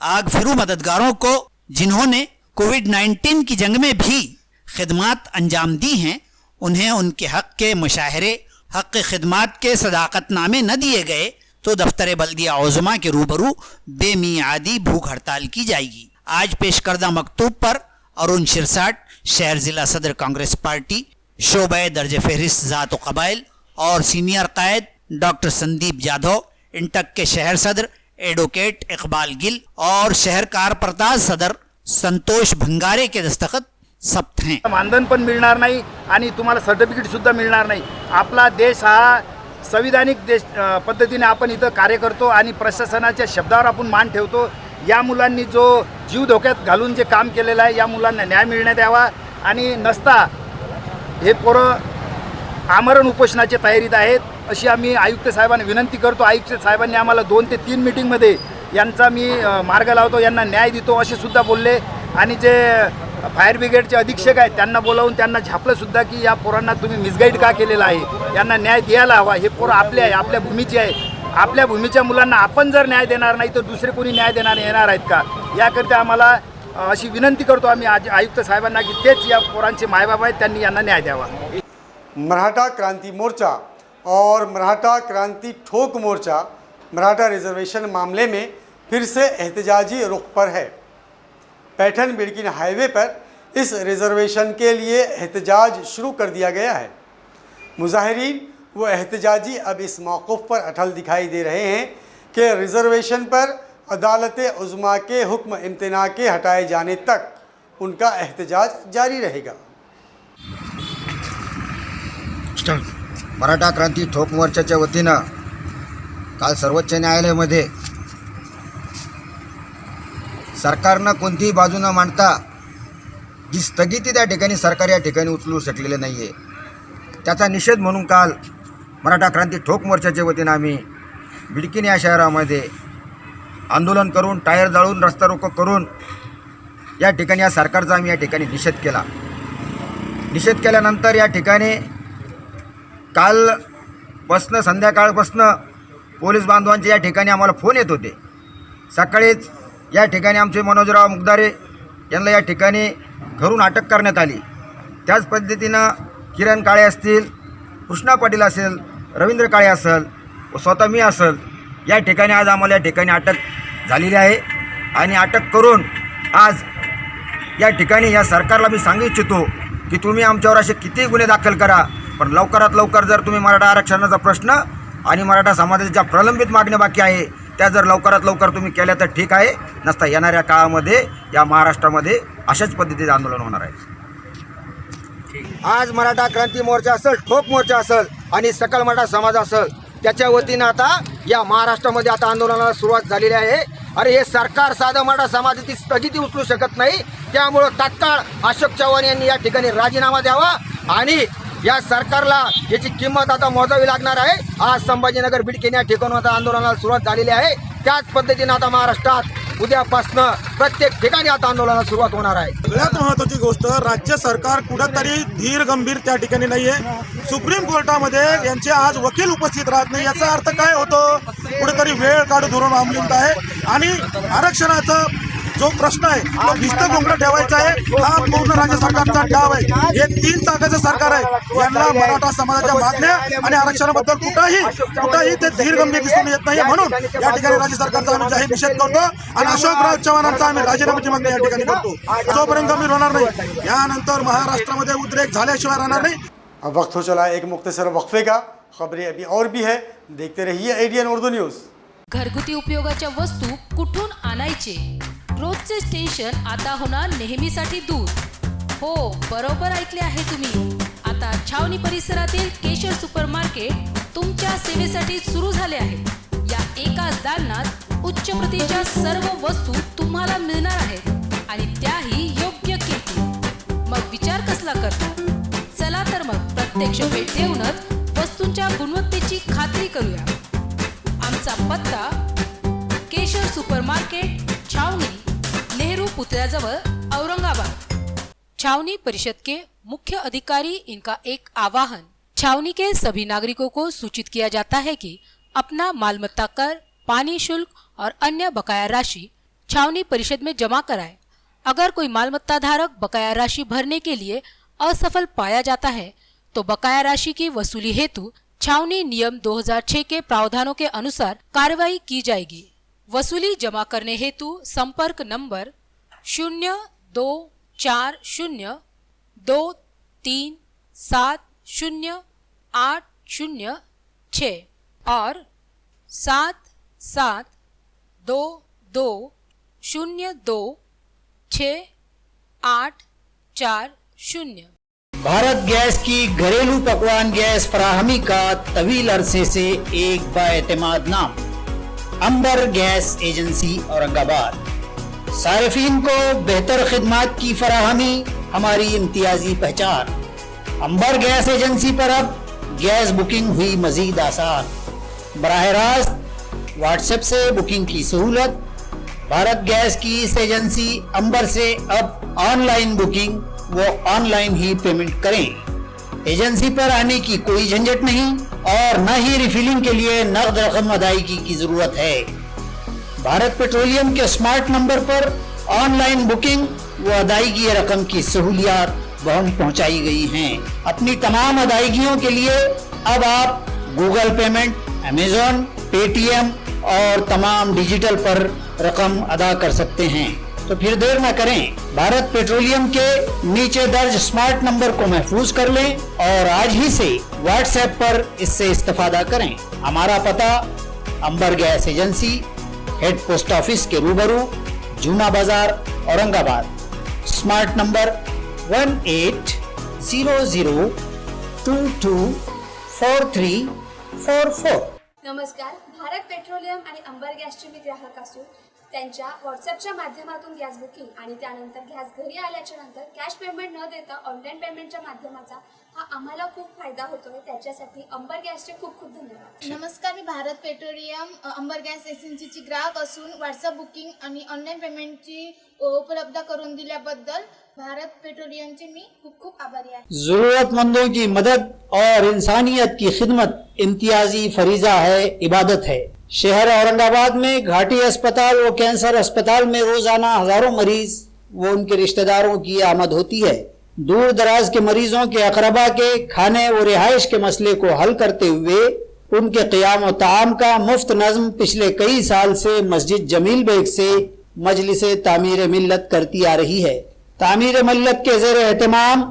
आग फिरू मददगारों को जिन्होंने कोविड-19 की जंग में भी खिदमात अंजाम दी हैं, उन्हें उनके हक़ के मुशाहरे हक़ खिदमात के सदाकतनामे न दिए गए तो दफ्तर बल्दिया उज़्मा के रूबरू बेमियादी भूख हड़ताल की जाएगी। आज पेश करदा मकतूब पर अरुण शिरसाट शहर ज़िला सदर कांग्रेस पार्टी शोबे दर्ज फहरिस्त ज़ात व क़बाइल और सीनियर कायद डॉक्टर संदीप जाधव, इंटक के शहर सदर एडवोकेट इकबाल गिल और शहर कारपरताज सदर संतोष भंगारे के दस्तखत सप्त हैं। मानधन पण मिळणार नाही आणि तुम्हाला सर्टिफिकेट सुद्धा मिळणार नाही। आपला देश हा संविधानिक देश पद्धतीने आपण इथं कार्य करतो आणि प्रशासनाच्या शब्दावर आपण मान ठेवतो। या मुलांनी जो जीव धोक्यात घालून जे काम केलेलं आहे या मुलांना न्याय मिळण्यात यावा आणि नसता हे पोरं आमरण उपोषणाच्या तयारीत आहेत अशी आम्ही आयुक्त साहेबांना विनंती करतो। आयुक्त साहेबांनी आम्हाला 2 ते 3 मीटिंगमध्ये यांचा मी मार्ग लावतो, यांना न्याय देतो असे सुद्धा बोलले आणि जे फायर ब्रिगेडचे अधीक्षक आहेत त्यांना बोलावून त्यांना झापलं सुद्धा की या पोरांना तुम्ही मिसगाईड का केलेला आहे, यांना न्याय द्यायला हवा। हे पोरं आपले आहे, आपल्या भूमीचे आहे। आपल्या भूमीच्या मुलांना आपण जर न्याय देणार नाही तर दुसरे कोणी न्याय येणार आहेत का? याकरता आम्हाला अशी विनंती करतो आम्ही आयुक्त साहेबांना की तेच या पोरांचे मायबाप आहेत, त्यांनी यांना न्याय द्यावा। मराठा क्रांति मोर्चा और मराठा क्रांति ठोक मोर्चा मराठा रिजर्वेशन मामले में फिर से एहतजाजी रुख पर है। पैठन बिड़किन हाईवे पर इस रिजर्वेशन के लिए एहतजाज शुरू कर दिया गया है। मुजाहिरीन व एहतजाजी अब इस मौक़िफ़ पर अटल दिखाई दे रहे हैं कि रिजर्वेशन पर अदालत उज़्मा के हुक्म इम्तना के हटाए जाने तक उनका एहतजाज जारी रहेगा। मराठा क्रांती ठोक मोर्चाच्या वतीनं काल सर्वोच्च न्यायालयामध्ये सरकारनं कोणतीही बाजू न मांडता जी स्थगिती त्या ठिकाणी सरकार या ठिकाणी उचलू शकलेले नाही आहे, त्याचा निषेध म्हणून काल मराठा क्रांती ठोक मोर्चाच्या वतीनं आम्ही बिडकीन या शहरामध्ये आंदोलन करून टायर जाळून रस्ता रोको करून या ठिकाणी या सरकारचा आम्ही या ठिकाणी निषेध केला। निषेध केल्यानंतर या ठिकाणी कालपासनं संध्याकाळपासनं पोलीस बांधवांचे या ठिकाणी आम्हाला फोन येत होते। सकाळीच या ठिकाणी आमचे मनोजराव मुगदारे यांना या ठिकाणी घरून अटक करण्यात आली। त्याच पद्धतीनं किरण काळे असतील, कृष्णा पाटील असेल, रवींद्र काळे असेल व स्वतः मी असेल या ठिकाणी आज आम्हाला या ठिकाणी अटक झालेली आहे आणि अटक करून आज या ठिकाणी या सरकारला मी सांगू इच्छितो की तुम्ही आमच्यावर असे किती गुन्हे दाखल करा, पण लवकरात लवकर जर तुम्ही मराठा आरक्षणाचा प्रश्न आणि मराठा समाजाच्या ज्या प्रलंबित मागण्या बाकी आहे त्या जर लवकरात लवकर तुम्ही केल्या तर ठीक आहे, नसता येणाऱ्या काळामध्ये या महाराष्ट्रामध्ये अशाच पद्धतीचे आंदोलन होणार आहे. आज मराठा क्रांती मोर्चा असेल, ठोक मोर्चा असेल आणि सकल मराठा समाज असेल, त्याच्या वतीनं आता या महाराष्ट्रामध्ये आता आंदोलनाला सुरुवात झालेली आहे. अरे हे सरकार साधं मराठा समाजाची स्थगिती उचलू शकत नाही, त्यामुळं तात्काळ अशोक चव्हाण यांनी या ठिकाणी राजीनामा द्यावा आणि या सरकारला याची किंमत आता मोजावी लागणार आहे. आज संभाजीनगर बिडकीन या ठिकाणून आता आंदोलनाला सुरुवात झालेली आहे. त्याच पद्धतीने आता महाराष्ट्रात उद्यापासनं प्रत्येक ठिकाणी आता आंदोलनाला सुरुवात होणार आहे. सगळ्यात महत्त्वाची गोष्ट, राज्य सरकार कुठंतरी धीर गंभीर त्या ठिकाणी नाहीये. सुप्रीम कोर्टामध्ये यांचे आज वकील उपस्थित राहत नाही, याचा अर्थ काय होतो? कुठेतरी वेळ काढू धोरण अवलंबित आहे आणि आरक्षणाचा जो प्रश्न आहे तो भिस्त कोंबडं ठेवायचा आहे. हा पूर्ण राज्य सरकारचा डाव आहे. हे 3 चाकाचं सरकार आहे. यांना मराठा समाजाच्या मागण्या आणि आरक्षणाबद्दल कुठंही ते धीर गंभीर दिसून येत नाही. म्हणून या ठिकाणी राज्य सरकारचा आम्ही जाहीर निषेध करतो आणि अशोकराव चव्हाणांचा आम्ही राजीनाम्याची मागणी या ठिकाणी करतो. जोपर्यंत गंभीर होणार नाही, यानंतर महाराष्ट्रामध्ये उद्रेक झाल्याशिवाय राहणार नाही. अब वक्त हो चला एक मुख्तसर वक्फे का. खबरें अभी और भी है, देखते रहिए ADN उर्दू न्यूज़. घरगुती उपयोगाच्या वस्तू कुठून आणायचे? रोजचे टेन्शन आता होणार नेहमीसाठी दूर. हो, बरोबर ऐकले आहे तुम्ही. आता छावणी परिसरातील केशर सुपर मार्केट तुमच्या सेवेसाठी सुरू झाले आहे. या एकाच दालनात उच्च प्रतीच्या सर्व वस्तू तुम्हाला मिळणार आहेत आणि त्याही योग्य किमतीत. मग विचार कसला करता? चला तर मग प्रत्यक्ष भेट देऊनच वस्तूंच्या गुणवत्तेची खात्री करूया. आमचा पत्ता केशर सुपर मार्केट, छावनी, नेहरू पुतळ्याजवळ, औरंगाबाद. छावनी परिषद के मुख्य अधिकारी इनका एक आह्वान. छावनी के सभी नागरिकों को सूचित किया जाता है कि अपना मालमत्ता कर, पानी शुल्क और अन्य बकाया राशि छावनी परिषद में जमा कराए. अगर कोई मालमत्ता धारक बकाया राशि भरने के लिए असफल पाया जाता है तो बकाया राशि की वसूली हेतु छावनी नियम 2006 के प्रावधानों के अनुसार कार्रवाई की जाएगी. वसूली जमा करने हेतु संपर्क नंबर 024023708006 और 7722026840. भारत गैस की घरेलू पकवान गैस फराहमी का तवील अरसे से एक बाएतमाद नाम, अंबर गैस एजेंसी औरंगाबाद. सारिफीन को बेहतर खिदमत की फराहमी हमारी इम्तियाजी पहचान. अंबर गैस एजेंसी पर अब गैस बुकिंग हुई मजीद आसान. बराह रास्त व्हाट्सएप से बुकिंग की सहूलत. भारत गैस की इस एजेंसी अंबर से अब ऑनलाइन बुकिंग वो ऑनलाइन ही पेमेंट करें. एजेंसी पर आने की कोई झंझट नहीं और न ही रिफिलिंग के लिए नकद रकम अदायगी की जरूरत है. भारत पेट्रोलियम के स्मार्ट नंबर पर ऑनलाइन बुकिंग व अदायगी रकम की सहूलियात वहम पहुंचाई गई हैं. अपनी तमाम अदायगियों के लिए अब आप गूगल पेमेंट, अमेजॉन, पेटीएम और तमाम डिजिटल पर रकम अदा कर सकते हैं. तो फिर देर न करें, भारत पेट्रोलियम के नीचे दर्ज स्मार्ट नंबर को महफूज कर लें और आज ही से व्हाट्सएप पर इससे इस्तेफादा करें. हमारा पता Ambar gas agency, head post office के रूबरू, जूना बाजार, औरंगाबाद. Smart number 1800224344. नमस्कार. भारत पेट्रोलियम आणि अंबर गॅसचे मी ग्राहक असून त्यांच्या व्हॉट्सअपच्या माध्यमातून गॅस बुकिंग आणि त्यानंतर गॅस घरी आल्याच्या नंतर कॅश पेमेंट न देता ऑनलाईन पेमेंटच्या माध्यमाचा हा आम्हाला खूप फायदा होतोय. त्याच्यासाठी अंबर गॅसचे खूप खूप धन्यवाद. नमस्कार. मी भारत पेट्रोलियम अंबर गॅस एजन्सीची ग्राहक असून व्हॉट्सअप बुकिंग आणि ऑनलाईन पेमेंटची उपलब्ध करून दिल्याबद्दल भारत पेट्रोलियमचे मी खूप खूप आभारी आहे. जरूरतमंदों की मदद और इंसानियत की खिदमत इम्तियाजी फरीजा है, इबादत है. शहर औरंगाबाद में घाटी अस्पताल व कैंसर अस्पताल में रोजाना हजारों मरीज व उनके रिश्तेदारों की आमद होती है. दूर दराज के मरीजों के अकरबा के खाने व रिहाइश के मसले को हल करते हुए उनके क़ियाम व ताम का मुफ्त नज़्म पिछले कई साल से मस्जिद जमील बेग से मजलिस तामीर मिल्लत करती आ रही है. तामीर मिल्लत के ज़ेर एहतमाम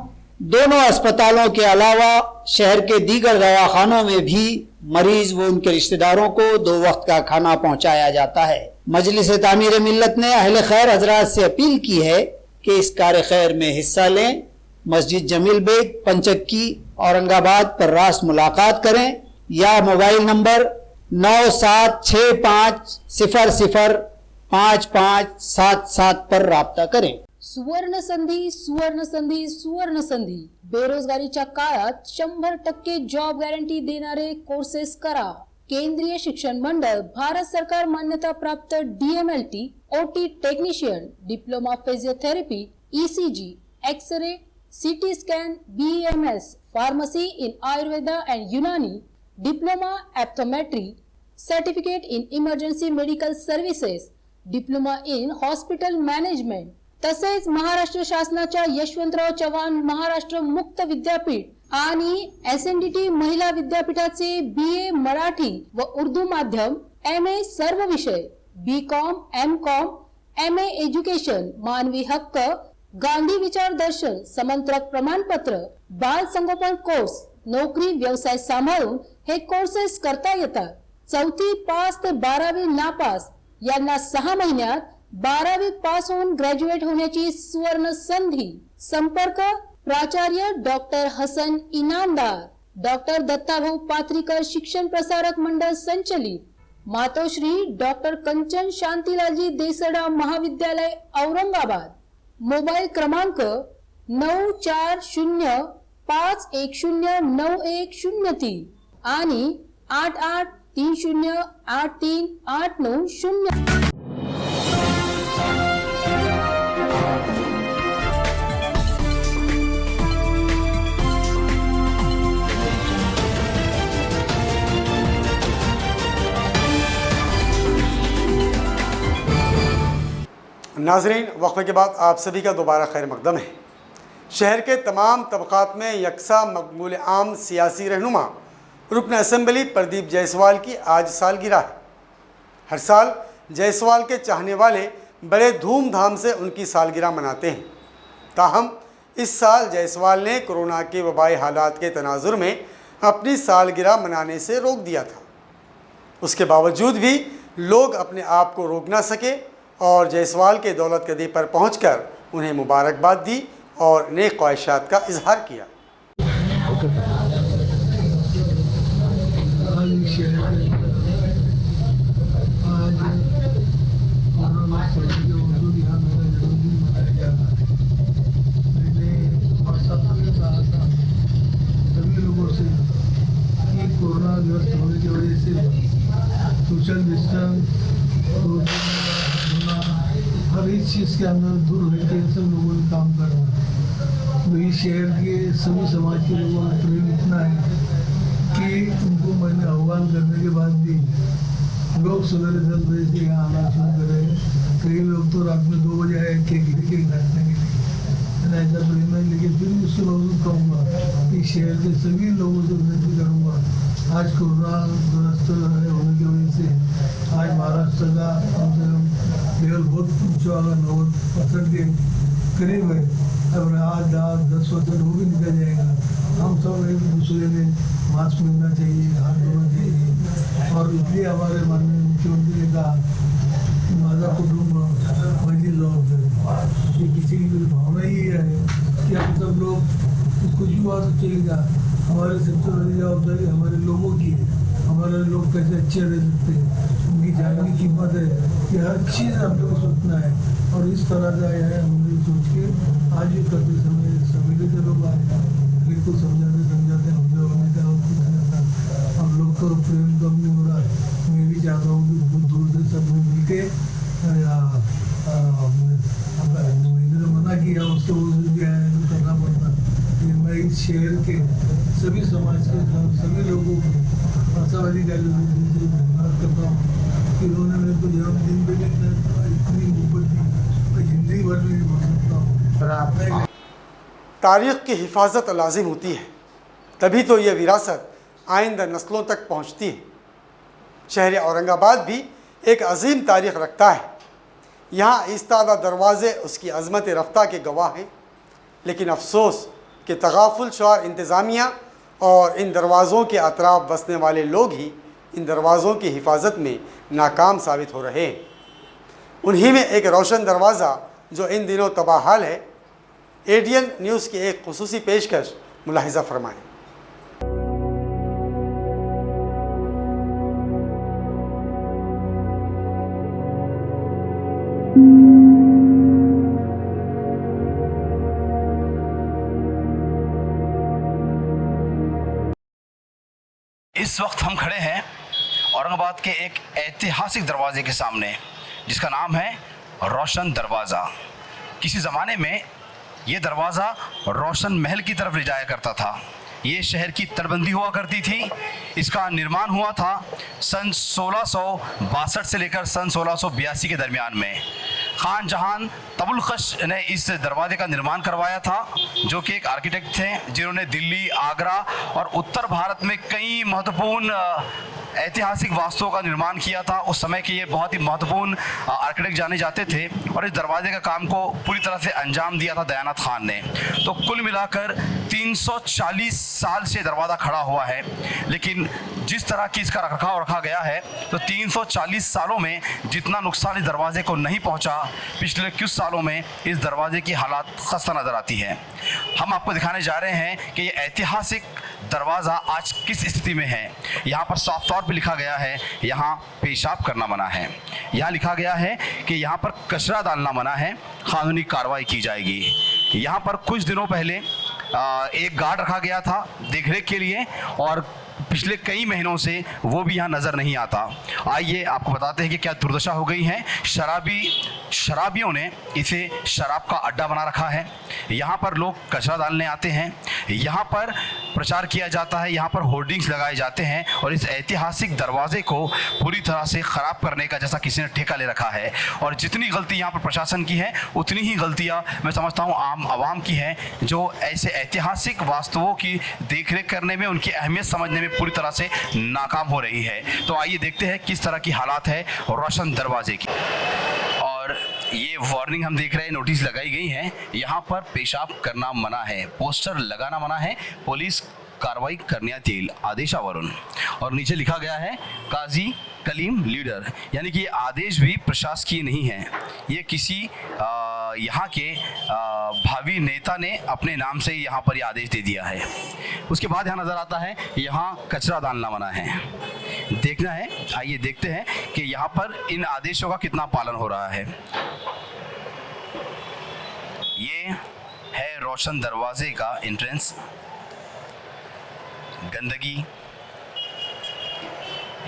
दोनों अस्पतालों के अलावा शहर के दीगर दवाखानों में भी मरीज व उनके रिश्तेदारों को 2 वक्त का खाना पहुंचाया जाता है। मजलिस तामीर मिल्लत ने अहले खैर हजरात से अपील की है कि इस कार्य खैर में हिस्सा लें। मस्जिद जमील बेग, पंचक्की, औरंगाबाद पर रास्त मुलाकात करें या मोबाइल नंबर 9765005577 पर राब्ता करें। सुवर्ण संधी, सुवर्ण संधी, सुवर्ण संधी. बेरोजगारीच्या काळात 100% जॉब गॅरंटी देणारे कोर्सेस करा. केंद्रीय शिक्षण मंडळ, भारत सरकार मान्यता प्राप्त DMLT, OT technician, diploma physiotherapy, ECG, x ray, CT scan, BMS, pharmacy in Ayurveda and Unani, diploma optometry, certificate in emergency medical services, diploma in hospital management. तसेच महाराष्ट्र शासनाच्या यशवंतराव चव्हाण महाराष्ट्र मुक्त विद्यापीठ आणि SNDT महिला विद्यापीठाचे BA मराठी व उर्दू माध्यम, MA सर्व विषय, BCom, MCom, MA एज्युकेशन, मानवी हक्क, गांधी विचार दर्शन, समंत्रक प्रमाणपत्र, बाल संगोपन कोर्स, नोकरी व्यवसाय सांभाळून हे कोर्सेस करता येतात. 4थी पास ते 12वी नापास यांना 6 महिन्यात 12वी पास होऊन ग्रॅज्युएट होण्याची सुवर्ण संधी. संपर्क प्राचार्य डॉक्टर हसन इनामदार, डॉक्टर दत्ताभाऊ पात्रीकर शिक्षण प्रसारक मंडळ संचलित, मातोश्री डॉक्टर कंचन शांतीलालजी देसडा महाविद्यालय औरंगाबाद. मोबाईल क्रमांक 9405109103 आणि 8830838990. नाजरीन, वक्फे के बाद आप सभी का दोबारा खैर मकदम है। शहर के तमाम तबक़ात में यकसा मकबूल आम सियासी रहनुमा रुकन असम्बली प्रदीप जायसवाल की आज सालगिरह है। हर साल जायसवाल के चाहने वाले बड़े धूमधाम से उनकी सालगिरह मनाते हैं। ताहम इस साल जायसवाल ने कोरोना के वबाई हालात के तनाजुर में अपनी सालगिरह मनाने से रोक दिया था। उसके बावजूद भी लोग अपने आप को रोक ना सके और जायसवाल के दौलत कदी पर पहुंचकर उन्हें मुबारकबाद दी और नेक ख्वाहिशात का इजहार किया। सभी लोगों से कि कोरोना ग्रस्त होने की वजह से सोशल डिस्टेंस, हर एक चीज़ के अंदर दूर रहकर सब लोगों ने काम कर रहे हैं। तो इस शहर के सभी समाज के लोगों का प्रेम इतना है कि उनको मैंने आह्वान करने के बाद भी लोग सवेरे 10 बजे से यहाँ आना शुरू कर रहे हैं। कई लोग तो रात में 2 बजे आए केक लेके काटने के लिए, ऐसा प्रेम है। लेकिन फिर भी उसके बावजूद कहूँगा कि शहर के सभी लोगों से विनती करूँगा, आज कोरोना ग्रस्त होने की वजह से आज महाराष्ट्र का कम से कम लेवल बहुत ऊँचा होगा, 90% के करीब है। अब 8-10% वो भी निकल जाएगा। हम सब एक दूसरे में मास्क पहनना चाहिए, हाथ धोना चाहिए। और इसलिए हमारे माननीय मुख्यमंत्री ने कहा माझा कुटुंब माझी जबाबदारी, कि किसी की भावना ही है कि हम सब लोग कुछ भी बात चलेगा, हमारे सबसे बड़ी जवाबदारी हमारे लोगों की है। हमारे लोग कैसे अच्छे रह सकते हैं, उनकी जान की कीमत है, कि हर चीज़ हम लोग को सोचना है। और इस तरह से आया है, हमने सोच के आज ये करते समय सभी के लोग आए, बिल्कुल समझाते हम लोग होने का हम लोग को प्रेम कम नहीं हो रहा। मैं भी चाहता हूँ कि बहुत दूर से सब लोग मिल के मैंने तो मना किया, उसके वजह भी आया तो करना पड़ता। लेकिन मैं इस शहर के सभी समाज के सभी लोगों को आशा अधिकारियों से धन्यवाद करता हूँ कि उन्होंने मेरे को जन्मदिन पे इतनी मोहब्बत दी, मैं जिंदगी भर में नहीं भूल सकता हूँ। तारीख़ की हिफाजत लाजिम होती है, तभी तो ये विरासत आइंदा नस्लों तक पहुँचती है। शहर औरंगाबाद भी एक अजीम तारीख़ रखता है। यहाँ इस्तादा दरवाज़े उसकी अज़मत रफ्ता के गवाह हैं। लेकिन अफसोस कि तगाफुल शुआर इंतज़ामिया और इन दरवाज़ों के अतराफ बसने वाले लोग ही इन दरवाज़ों की हिफाजत में नाकाम साबित हो रहे हैं। उन्हीं में एक रोशन दरवाज़ा जो इन दिनों तबाहाल है। एडीएन न्यूज़ की एक खुसूसी पेशकश मुलाहिजा फरमाएं। इस वक्त हम खड़े हैं औरंगाबाद के एक ऐतिहासिक दरवाजे के सामने, जिसका नाम है रोशन दरवाज़ा। किसी ज़माने में ये दरवाज़ा रोशन महल की तरफ ले जाया करता था। ये शहर की तटबंदी हुआ करती थी। इसका निर्माण हुआ था सन 1662 से लेकर सन 1682 के दरमियान में। खान जहान तबुलखश ने इस दरवाजे का निर्माण करवाया था, जो कि एक आर्किटेक्ट थे जिन्होंने दिल्ली, आगरा और उत्तर भारत में कई महत्वपूर्ण ऐतिहासिक वास्तुओं का निर्माण किया था। उस समय के ये बहुत ही महत्वपूर्ण आर्किटेक्ट जाने जाते थे और इस दरवाजे का काम को पूरी तरह से अंजाम दिया था दयानत खान ने। तो कुल मिलाकर 340 साल से दरवाज़ा खड़ा हुआ है, लेकिन जिस तरह की इसका रखरखाव रखा गया है तो 340 सालों में जितना नुकसान इस दरवाजे को नहीं पहुंचा, पिछले कुछ सालों में इस दरवाजे की हालात खस्ता नज़र आती है। हम आपको दिखाने जा रहे हैं कि ये ऐतिहासिक दरवाज़ा आज किस स्थिति में है। यहाँ पर साफ तौर पे लिखा गया है यहाँ पेशाब करना मना है। यहाँ लिखा गया है कि यहाँ पर कचरा डालना मना है, कानूनी कार्रवाई की जाएगी। यहाँ पर कुछ दिनों पहले एक गार्ड रखा गया था देखरेख के लिए, और पिछले कई महीनों से वो भी यहाँ नज़र नहीं आता। आइए आपको बताते हैं कि क्या दुर्दशा हो गई है। शराबियों ने इसे शराब का अड्डा बना रखा है। यहाँ पर लोग कचरा डालने आते हैं, यहाँ पर प्रचार किया जाता है, यहाँ पर होर्डिंग्स लगाए जाते हैं और इस ऐतिहासिक दरवाजे को पूरी तरह से ख़राब करने का जैसा किसी ने ठेका ले रखा है। और जितनी गलती यहाँ पर प्रशासन की है उतनी ही गलतियाँ मैं समझता हूँ आम आवाम की है, जो ऐसे ऐतिहासिक वास्तुओं की देखरेख करने में, उनकी अहमियत समझने में पूरी तरह से नाकाम हो रही है। तो आइए देखते हैं किस तरह की हालात है रोशन दरवाजे की। और ये वार्निंग हम देख रहे हैं, नोटिस लगाई गई है, यहाँ पर पेशाब करना मना है, पोस्टर लगाना मना है, पुलिस कार्रवाई करण्यात येईल आदेशावरून। और नीचे लिखा गया है काजी कलीम लीडर, यानी कि ये आदेश भी प्रशासकीय नहीं है, ये किसी यहाँ के भावी नेता ने अपने नाम से यहाँ पर ये आदेश दे दिया है। उसके बाद यहाँ नज़र आता है यहाँ कचरा डालना मना है। देखना है, आइए देखते हैं कि यहाँ पर इन आदेशों का कितना पालन हो रहा है। ये है रोशन दरवाजे का एंट्रेंस। गंदगी,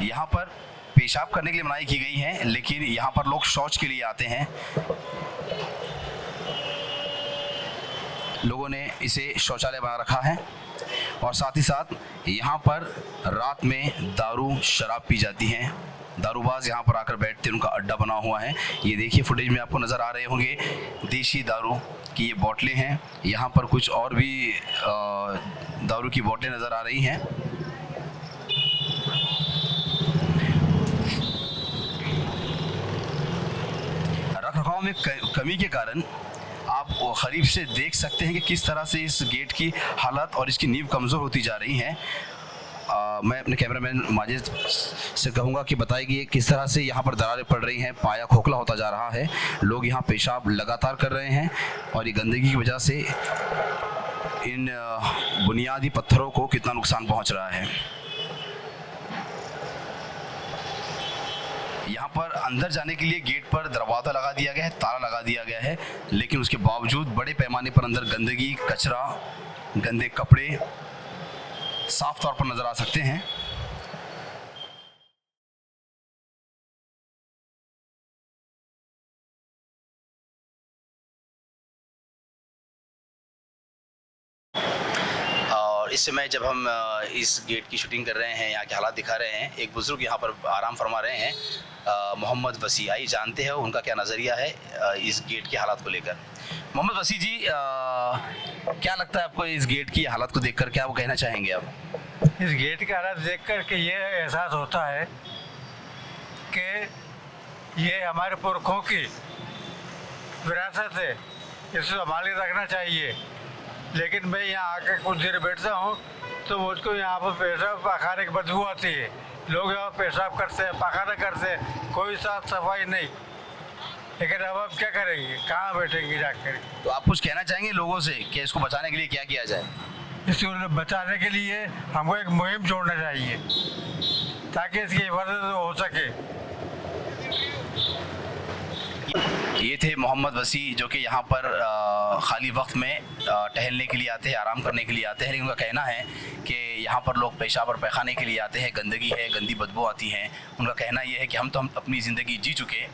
यहाँ पर पेशाब करने के लिए मनाही की गई है, लेकिन यहाँ पर लोग शौच के लिए आते हैं। लोगों ने इसे शौचालय बना रखा है और साथ ही साथ यहाँ पर रात में दारू शराब पी जाती हैं। दारूबाज यहाँ पर आकर बैठते हैं, उनका अड्डा बना हुआ है। ये देखिए फुटेज में आपको नज़र आ रहे होंगे देशी दारू की ये बोतलें हैं। यहाँ पर कुछ और भी दारू की बोतलें नज़र आ रही हैं। रखरखाव में कमी के कारण आप करीब से देख सकते हैं कि किस तरह से इस गेट की हालत और इसकी नींव कमज़ोर होती जा रही है। मैं अपने कैमरामैन माजिद से कहूँगा कि बताएगी किस तरह से यहाँ पर दरारें पड़ रही हैं, पाया खोखला होता जा रहा है, लोग यहाँ पेशाब लगातार कर रहे हैं और ये गंदगी की वजह से इन बुनियादी पत्थरों को कितना नुकसान पहुँच रहा है। यहाँ पर अंदर जाने के लिए गेट पर दरवाज़ा लगा दिया गया है, ताला लगा दिया गया है, लेकिन उसके बावजूद बड़े पैमाने पर अंदर गंदगी, कचरा, गंदे कपड़े साफ तौर पर नज़र आ सकते हैं। और इस समय जब हम इस गेट की शूटिंग कर रहे हैं, यहाँ के हालात दिखा रहे हैं, एक बुज़ुर्ग यहाँ पर आराम फरमा रहे हैं, मोहम्मद वसी। आइए जानते हैं उनका क्या नज़रिया है इस गेट की हालात को लेकर। मोहम्मद वसी जी, क्या लगता है आपको इस गेट की हालत को देखकर, क्या वो कहना चाहेंगे आप? इस गेट की हालत देखकर के ये एहसास होता है कि ये हमारे पुरखों की विरासत है, इसे संभाल के रखना चाहिए। लेकिन मैं यहाँ आकर कुछ देर बैठता हूँ तो मुझको यहाँ पर पेशाब पखाने की बदबू आती है। लोग यहाँ पेशाब करते हैं, पखाना करते हैं, कोई साफ सफाई नहीं। लेकिन अब हम क्या करेंगे, कहाँ बैठेंगे जाकर? तो आप कुछ कहना चाहेंगे लोगों से कि इसको बचाने के लिए क्या किया जाए? इसको बचाने के लिए हमको एक मुहिम जोड़ना चाहिए ताकि इसकी हिफाजत हो सके। ये थे मोहम्मद वसी, जो कि यहाँ पर ख़ाली वक्त में टहलने के लिए आते हैं, आराम करने के लिए आते हैं। लेकिन उनका कहना है कि यहाँ पर लोग पेशाब और पैखाने के लिए आते हैं, गंदगी है, गंदी बदबू आती है। उनका कहना ये है कि हम तो अपनी ज़िंदगी जी चुके,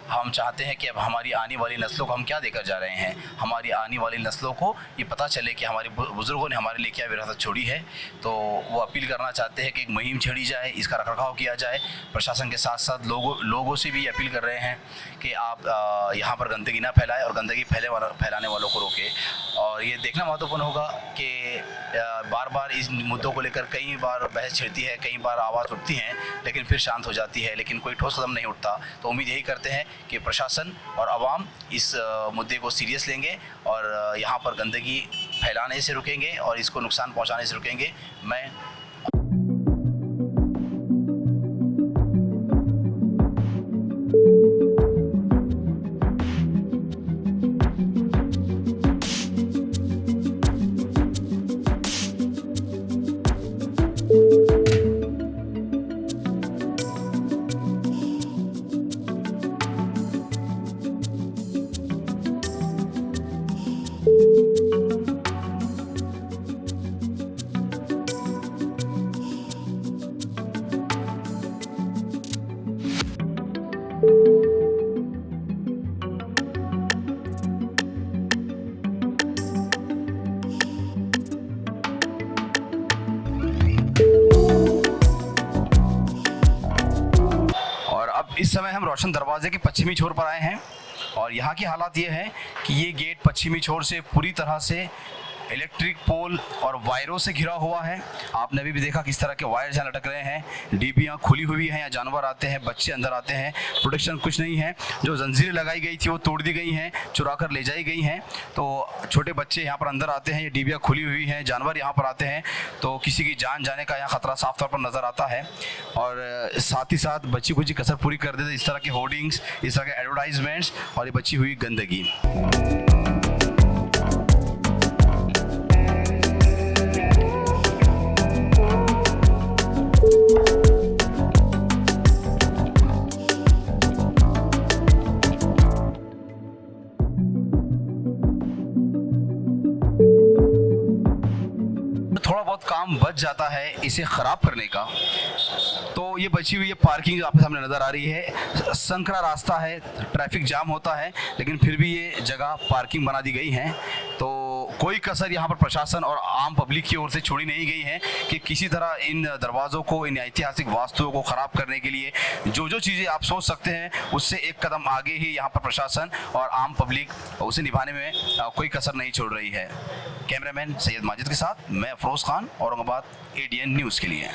हम चाहते हैं कि अब हमारी आने वाली नस्लों को हम क्या देकर जा रहे हैं। हमारी आने वाली नस्लों को ये पता चले कि हमारे बुज़ुर्गों ने हमारे लिए क्या विरासत छोड़ी है। तो वो अपील करना चाहते हैं कि एक मुहिम छेड़ी जाए, इसका रखरखाव किया जाए। प्रशासन के साथ साथ लोगों से भी अपील कर रहे हैं कि आप यहाँ पर गंदगी ना फैलाएं और गंदगी फैलाने वालों को रोकें। और ये देखना महत्वपूर्ण होगा कि बार बार इस मुद्दों को लेकर कई बार बहस छिड़ती है, कई बार आवाज़ उठती हैं, लेकिन फिर शांत हो जाती है, लेकिन कोई ठोस कदम नहीं उठता। तो उम्मीद यही करते हैं कि प्रशासन और आवाम इस मुद्दे को सीरियस लेंगे और यहाँ पर गंदगी फैलाने से रुकेंगे और इसको नुकसान पहुँचाने से रुकेंगे। मैं इस समय हम रोशन दरवाजे के पश्चिमी छोर पर आए हैं और यहाँ की हालात ये है कि ये गेट पश्चिमी छोर से पूरी तरह से इलेक्ट्रिक पोल और वायरों से घिरा हुआ है। आपने अभी भी देखा किस तरह के वायर यहाँ लटक रहे हैं, डीबियाँ खुली हुई हैं, यहाँ जानवर आते हैं, बच्चे अंदर आते हैं, प्रोटेक्शन कुछ नहीं है। जो जंजीरें लगाई गई थी वो तोड़ दी गई हैं, चुरा कर ले जाई गई हैं। तो छोटे बच्चे यहाँ पर अंदर आते हैं, ये डीबियाँ खुली हुई हैं, जानवर यहाँ पर आते हैं, तो किसी की जान जाने का यहाँ खतरा साफ तौर पर नज़र आता है। और साथ ही साथ बची कुछ कसर पूरी कर देते इस तरह के होर्डिंग्स, इस तरह के एडवर्टाइजमेंट्स और ये बची हुई गंदगी। थोड़ा बहुत काम बच जाता है इसे ख़राब करने का। तो ये बची हुई ये पार्किंग आपके सामने नज़र आ रही है, संकरा रास्ता है, ट्रैफिक जाम होता है, लेकिन फिर भी ये जगह पार्किंग बना दी गई है। तो कोई कसर यहाँ पर प्रशासन और आम पब्लिक की ओर से छोड़ी नहीं गई है कि किसी तरह इन दरवाज़ों को, इन ऐतिहासिक वास्तुओं को ख़राब करने के लिए जो जो चीज़ें आप सोच सकते हैं उससे एक कदम आगे ही यहाँ पर प्रशासन और आम पब्लिक उसे निभाने में कोई कसर नहीं छोड़ रही है। कैमरामैन सैयद माजिद के साथ मैं अफरोज़ खान, औरंगाबाद, ADN न्यूज़ के लिए।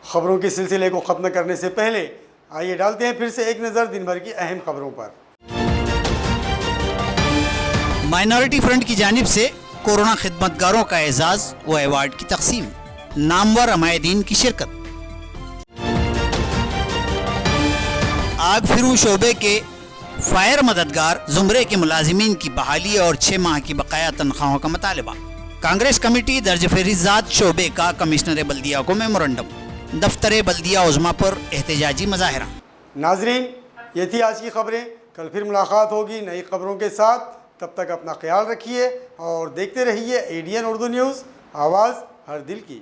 खबरों के सिलसिले को ख़त्म करने से पहले आइए डालते हैं फिर से एक नज़र दिन भर की अहम खबरों पर। माइनॉरिटी फ्रंट की जानिब से कोरोना खिदमतगारों का एजाज़ व अवार्ड की तकसीम, नामवर हमायदीन की शिरकत। आग फिरू शोबे के फायर मददगार जुमरे के मुलाजिमीन की बहाली और 6 माह की बकाया तनख्वाहों का मुतालबा। कांग्रेस कमेटी दर्ज फहरिस्त शोबे का कमिश्नर बल्दिया को मेमोरेंडम। दफ्तर बल्दिया उज़्मा पर एहतजाजी मुजाहिरा। नाजरीन, ये थी आज की खबरें। कल फिर मुलाकात होगी नई खबरों के साथ। तब तक अपना ख्याल रखिए और देखते रहिए ADN उर्दू न्यूज़, आवाज़ हर दिल की।